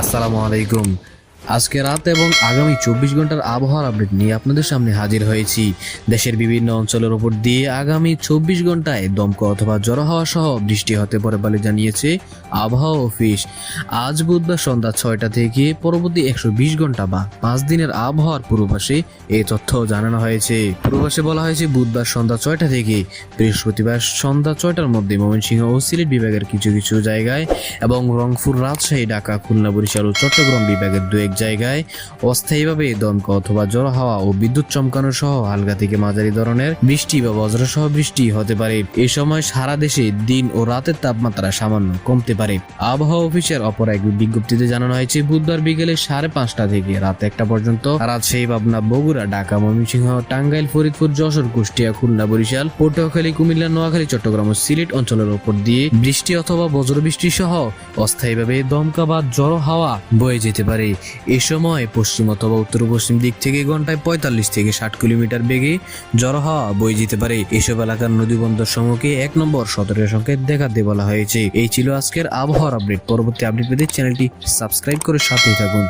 আসসালামু আলাইকুম। আজকে রাত এবং আগামী 24 ঘন্টার আবহাওয়ার আপডেট নিয়ে আপনাদের সামনে হাজির হয়েছি। দেশের বিভিন্ন অঞ্চলের উপর দিয়ে আগামী 24 ঘন্টায় দমকা অথবা ঝড়ো হাওয়া সহ বৃষ্টি হতে পারে বলে জানিয়েছে আবহাওয়া অফিস। আজ বুধবার সন্ধ্যা 6টা থেকে পরবর্তী 120 ঘন্টা বা 5 দিনের আবহাওয়ার পূর্বাভাসে এই তথ্য জানানো হয়েছে। পূর্বাভাসে বলা হয়েছে বুধবার সন্ধ্যা 6টা থেকে বৃহস্পতিবার সন্ধ্যা 6টার মধ্যে ময়মনসিংহ ও সিলেট বিভাগের কিছু কিছু জায়গায় এবং রংপুর, রাজশাহী, ঢাকা, খুলনা, বরিশাল ও চট্টগ্রাম বিভাগের দু এক জায়গায় অস্থায়ীভাবে দমকা অথবা ঝড়ো হাওয়া ও বিদ্যুৎ চমকানো সহ হালকা থেকে মাঝারি ধরনের বৃষ্টি বা বজ্রসহ বৃষ্টি হতে পারে। এই সময় সারা দেশে দিন ও রাতের তাপমাত্রা সামান্য কমতে পারে। আবহাওয়া অফিসের অপর এক বিজ্ঞপ্তিতে জানানো হয়েছে বুধবার বিকেলে 5:30 থেকে রাত 1টা পর্যন্ত রাজশাহী, পাবনা, বগুড়া, ঢাকা, ময়মনসিংহ, টাঙ্গাইল, ফরিদপুর, যশোর, কুষ্টিয়া, খুলনা, বরিশাল, পটুয়াখালী, কুমিল্লা, নোয়াখালী, চট্টগ্রাম ও সিলেট অঞ্চলের উপর দিয়ে বৃষ্টি অথবা বজ্রবৃষ্টি সহ অস্থায়ীভাবে দমকা বা ঝড়ো হাওয়া বয়ে যেতে পারে। এই সময় পশ্চিম অথবা উত্তর পশ্চিম দিক থেকে ঘন্টায় 45 থেকে 60 কিলোমিটার বেগে ঝড়ো হাওয়া বয়ে যেতে পারে। এসব এলাকার নদী বন্দর সমূহকে 1 নম্বর সতর্ক সংকেত দেখাতে বলা হয়েছে। এই ছিল আজকের আবহাওয়ার আপডেট। পরবর্তী আপডেট পেতে চ্যানেলটি সাবস্ক্রাইব করে সাথে থাকুন।